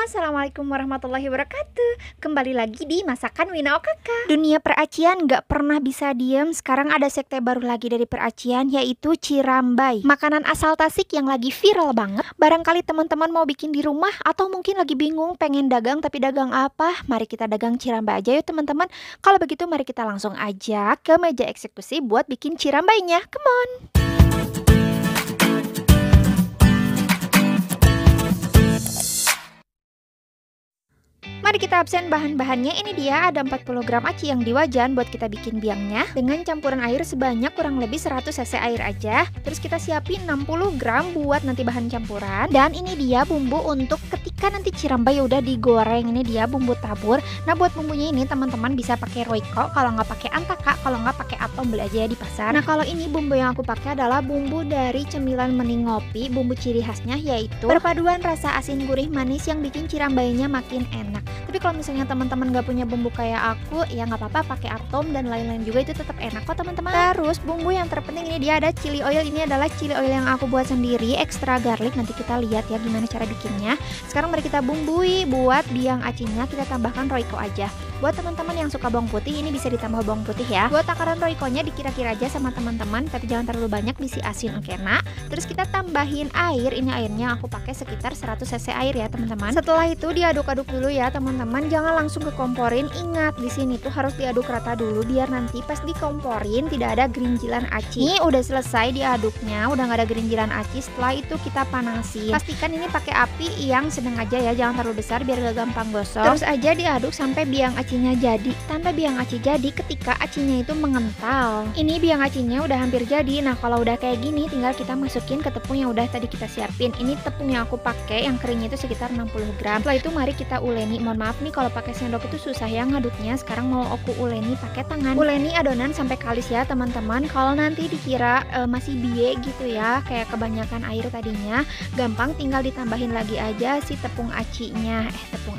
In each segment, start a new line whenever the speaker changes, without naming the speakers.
Assalamualaikum warahmatullahi wabarakatuh. Kembali lagi di Masakan Wina Okaka. Dunia peracian gak pernah bisa diem. Sekarang ada sekte baru lagi dari peracian, yaitu Cirambay. Makanan asal Tasik yang lagi viral banget. Barangkali teman-teman mau bikin di rumah, atau mungkin lagi bingung pengen dagang tapi dagang apa. Mari kita dagang Cirambay aja yuk teman-teman. Kalau begitu mari kita langsung aja ke meja eksekusi buat bikin Cirambaynya. Come on. Mari kita absen bahan-bahannya. Ini dia, ada 40 gram aci yang di wajan buat kita bikin biangnya dengan campuran air sebanyak kurang lebih 100 cc air aja. Terus kita siapin 60 gram buat nanti bahan campuran. Dan ini dia bumbu untuk ketika nanti Cirambay udah digoreng. Ini dia bumbu tabur. Nah, buat bumbunya ini teman-teman bisa pakai Royco, kalau nggak pakai Antaka, kalau nggak pakai Atom beli aja ya di pasar. Nah, kalau ini bumbu yang aku pakai adalah bumbu dari cemilan Mening Ngopi. Bumbu ciri khasnya yaitu perpaduan rasa asin gurih manis yang bikin Cirambaynya makin enak. Tapi kalau misalnya teman-teman gak punya bumbu kayak aku, ya nggak apa-apa pakai Atom dan lain-lain juga, itu tetap enak kok teman-teman. Terus bumbu yang terpenting ini dia ada chili oil. Ini adalah chili oil yang aku buat sendiri, extra garlic. Nanti kita lihat ya gimana cara bikinnya. Sekarang mari kita bumbui. Buat biang acinya kita tambahkan Royco aja. Buat teman-teman yang suka bawang putih, ini bisa ditambah bawang putih ya. Buat takaran Royco-nya dikira-kira aja sama teman-teman, tapi jangan terlalu banyak, bisi asin oke nak. Terus kita tambahin air. Ini airnya aku pakai sekitar 100 cc air ya teman-teman. Setelah itu diaduk-aduk dulu ya teman-teman, jangan langsung kekomporin. Ingat di sini tuh harus diaduk rata dulu biar nanti pas dikomporin tidak ada gerinjilan aci. Ini udah selesai diaduknya, udah nggak ada gerinjilan aci. Setelah itu kita panasin. Pastikan ini pakai api yang sedang aja ya, jangan terlalu besar biar gak gampang gosong. Terus aja diaduk sampai biang acinya jadi. Tanda biang aci jadi ketika acinya itu mengental. Ini biang acinya udah hampir jadi. Nah, kalau udah kayak gini tinggal kita masukin ke tepung yang udah tadi kita siapin. Ini tepung yang aku pakai yang keringnya itu sekitar 60 gram. Setelah itu mari kita uleni. Mohon maaf nih kalau pakai sendok itu susah ya ngaduknya. Sekarang mau aku uleni pakai tangan. Uleni adonan sampai kalis ya teman-teman. Kalau nanti dikira masih biye gitu ya, kayak kebanyakan air tadinya, gampang tinggal ditambahin lagi aja si tepung acinya. Tepung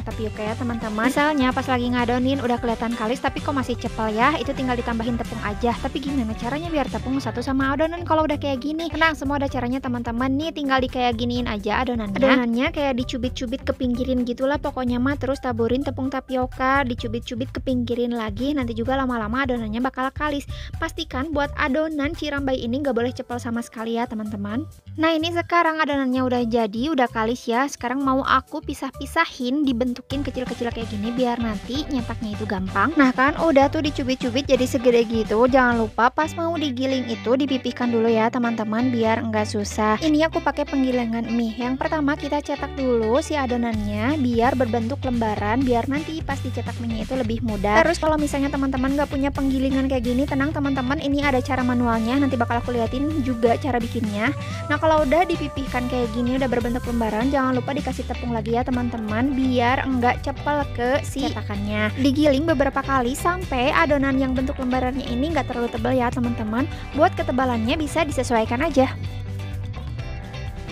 tapioka ya teman-teman. Misalnya pas lagi ngadonin udah kelihatan kalis tapi kok masih cepel ya, itu tinggal ditambahin tepung aja. Tapi gimana caranya biar tepung satu sama adonan kalau udah kayak gini? Tenang, semua ada caranya teman-teman. Nih tinggal di kayak giniin aja adonannya. Adonannya kayak dicubit-cubit ke pinggirin gitulah pokoknya mah. Terus taburin tepung tapioka, dicubit-cubit ke pinggirin lagi. Nanti juga lama-lama adonannya bakal kalis. Pastikan buat adonan Cirambay ini gak boleh cepel sama sekali ya teman-teman. Nah, ini sekarang adonannya udah jadi, udah kalis ya. Sekarang mau aku pisah-pisahin, dibentukin kecil-kecil kayak gini biar nanti nyetaknya itu gampang. Nah kan udah tuh dicubit-cubit jadi segede gitu. Jangan lupa pas mau digiling itu dipipihkan dulu ya teman-teman biar enggak susah. Ini aku pakai penggilingan mie. Yang pertama kita cetak dulu si adonannya biar berbentuk lembaran, biar nanti pas dicetak mie itu lebih mudah. Terus kalau misalnya teman-teman nggak punya penggilingan kayak gini, tenang teman-teman, ini ada cara manualnya, nanti bakal aku liatin juga cara bikinnya. Nah, kalau udah dipipihkan kayak gini udah berbentuk lembaran, jangan lupa dikasih tepung lagi ya teman-teman biar enggak cepel ke si cetakannya. Digiling beberapa kali sampai adonan yang bentuk lembarannya ini nggak terlalu tebal ya teman-teman. Buat ketebalannya bisa disesuaikan aja.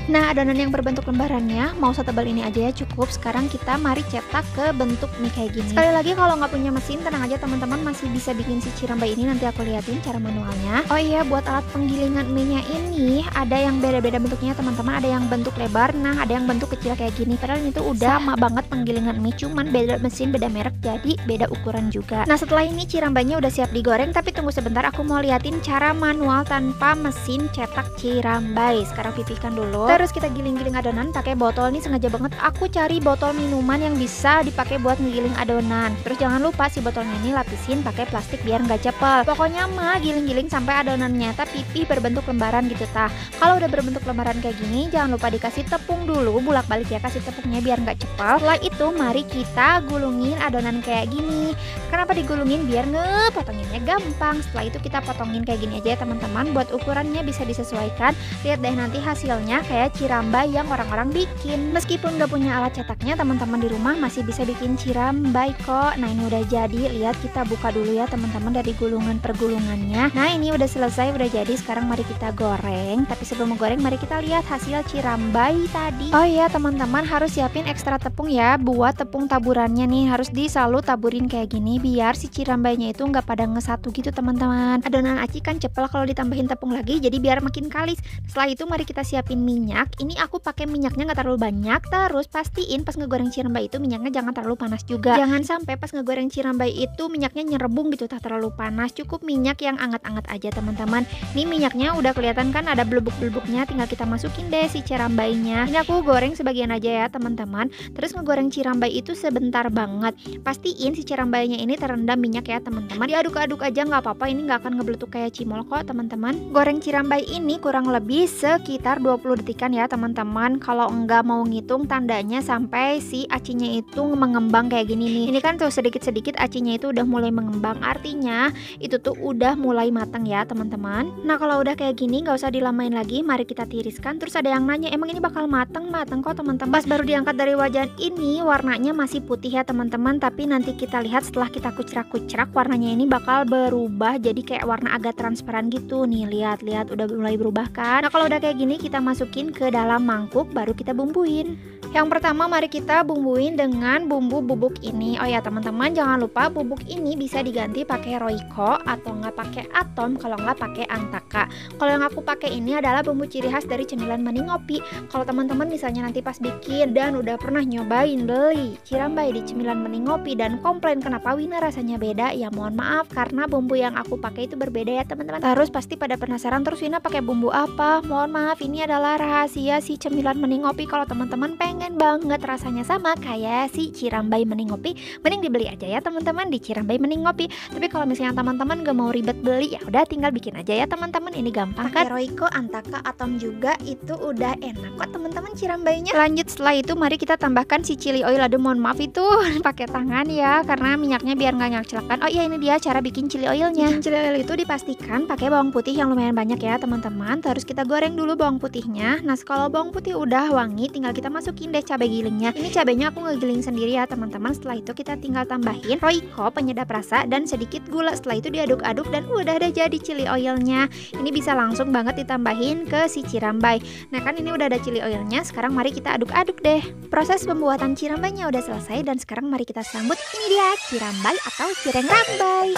Nah, adonan yang berbentuk lembarannya mau setebal ini aja ya cukup. Sekarang kita mari cetak ke bentuk mie kayak gini. Sekali lagi kalau nggak punya mesin, tenang aja teman-teman, masih bisa bikin si Cirambay ini. Nanti aku liatin cara manualnya. Oh iya, buat alat penggilingan mie-nya ini ada yang beda-beda bentuknya teman-teman. Ada yang bentuk lebar, nah ada yang bentuk kecil kayak gini. Padahal itu udah sama banget penggilingan mie, cuman beda mesin, beda merek, jadi beda ukuran juga. Nah, setelah ini Cirambaynya udah siap digoreng, tapi tunggu sebentar, aku mau liatin cara manual tanpa mesin cetak Cirambay. Sekarang pipihkan dulu. Terus kita giling-giling adonan pakai botol. Ini sengaja banget aku cari botol minuman yang bisa dipakai buat ngegiling adonan. Terus jangan lupa si botolnya ini lapisin pakai plastik biar nggak cepel. Pokoknya mah giling-giling sampai adonannya pipih berbentuk lembaran gitu tah. Kalau udah berbentuk lembaran kayak gini, jangan lupa dikasih tepung dulu, bulak-balik ya, kasih tepungnya biar nggak cepel. Setelah itu mari kita gulungin adonan kayak gini. Kenapa digulungin? Biar ngepotonginnya gampang. Setelah itu kita potongin kayak gini aja ya teman-teman. Buat ukurannya bisa disesuaikan. Lihat deh nanti hasilnya kayak Cirambay yang orang-orang bikin. Meskipun gak punya alat cetaknya, teman-teman di rumah masih bisa bikin Cirambay kok. Nah, ini udah jadi. Lihat, kita buka dulu ya teman-teman dari gulungan pergulungannya. Nah, ini udah selesai, udah jadi. Sekarang mari kita goreng. Tapi sebelum menggoreng, mari kita lihat hasil Cirambay tadi. Oh iya teman-teman, harus siapin ekstra tepung ya. Buat tepung taburannya nih harus selalu taburin kayak gini biar si cirambainya itu nggak pada ngesatu gitu teman-teman. Adonan aci kan cepel kalau ditambahin tepung lagi, jadi biar makin kalis. Setelah itu mari kita siapin minyak. Ini aku pakai minyaknya nggak terlalu banyak. Terus pastiin pas ngegoreng cirambai itu minyaknya jangan terlalu panas juga. Jangan sampai pas ngegoreng cirambai itu minyaknya nyerebung gitu, tak terlalu panas. Cukup minyak yang anget-anget aja teman-teman. Ini minyaknya udah kelihatan kan ada belubuk-belubuknya, tinggal kita masukin deh si cirambainya. Ini aku goreng sebagian aja ya teman-teman. Terus ngegoreng cirambai itu sebentar banget. Pastiin si cirambainya ini terendam minyak ya teman-teman. Diaduk-aduk aja nggak apa-apa, ini nggak akan ngebeletuk kayak cimol kok teman-teman. Goreng cirambai ini kurang lebih sekitar 20 detikan ya teman-teman. Kalau enggak mau ngitung tandanya sampai si acinya itu mengembang kayak gini nih. Ini kan tuh sedikit-sedikit acinya itu udah mulai mengembang, artinya itu tuh udah mulai matang ya teman-teman. Nah kalau udah kayak gini nggak usah dilamain lagi, mari kita tiriskan. Terus ada yang nanya, emang ini bakal matang kok teman-teman. Pas baru diangkat dari wajan ini warnanya masih putih ya teman-teman, tapi nanti kita lihat setelah kita kucerak-kucerak warnanya ini bakal berubah jadi kayak warna agak transparan gitu nih. Lihat udah mulai berubah kan. Nah kalau udah kayak gini kita masukin ke dalam mangkuk, baru kita bumbuin. Yang pertama mari kita bumbuin dengan bumbu bubuk ini. Oh ya teman-teman, jangan lupa bubuk ini bisa diganti pakai Royco atau nggak pakai Atom, kalau nggak pakai Antaka. Kalau yang aku pakai ini adalah bumbu ciri khas dari cemilan mani ngopi. Kalau teman-teman misalnya nanti pas bikin dan udah pernah nyobain beli cirambai di cemilan mani ngopi dan komplain kenapa Wina rasanya beda, ya mohon maaf karena bumbu yang aku pakai itu berbeda ya teman-teman. Terus pasti pada penasaran, terus Wina pakai bumbu apa? Mohon maaf, ini adalah rahasia si cemilan mani ngopi. Kalau teman-teman pengen banget rasanya sama kayak si cirambai mani ngopi, mending dibeli aja ya teman-teman di cirambai mani ngopi. Tapi kalau misalnya teman-teman gak mau ribet beli, ya udah tinggal bikin aja ya teman-teman. Ini gampang kan? Royco, Antaka, Atom juga itu udah enak kok teman-teman cirambainya. Lanjut setelah itu mari kita tambahkan si chili oil. Aduh mohon maaf itu pakai tangan ya karena minyaknya biar nggak nyacelakan. Oh iya, ini dia cara bikin chili oilnya. Bikin chili oil itu dipastikan pakai bawang putih yang lumayan banyak ya teman-teman. Terus kita goreng dulu bawang putihnya. Nah kalau bawang putih udah wangi, tinggal kita masukin deh cabai gilingnya. Ini cabainya aku ngegiling sendiri ya teman-teman. Setelah itu kita tinggal tambahin Royco penyedap rasa dan sedikit gula. Setelah itu diaduk-aduk dan udah ada jadi chili oilnya. Ini bisa langsung banget ditambahin ke si cirambai. Nah kan ini udah ada chili oilnya. Sekarang mari kita aduk-aduk deh. Proses pembuatan cirambainya udah selesai dan sekarang mari kita sambut. Ini dia cirambai atau cireng rambai.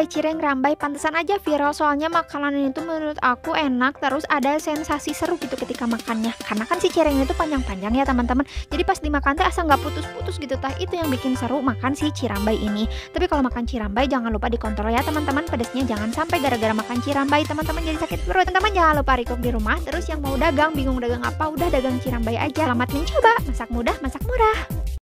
Cireng rambai pantesan aja viral, soalnya makanan ini tuh menurut aku enak, terus ada sensasi seru gitu ketika makannya. Karena kan si cirengnya itu panjang-panjang ya teman-teman. Jadi pas dimakan tuh asa nggak putus-putus gitu tah. Itu yang bikin seru makan si cirambai ini. Tapi kalau makan cirambai jangan lupa dikontrol ya teman-teman, pedesnya jangan sampai gara-gara makan cirambai teman-teman jadi sakit perut. Teman-teman jangan lupa recook di rumah. Terus yang mau dagang bingung dagang apa, udah dagang cirambai aja. Selamat mencoba, masak mudah, masak murah.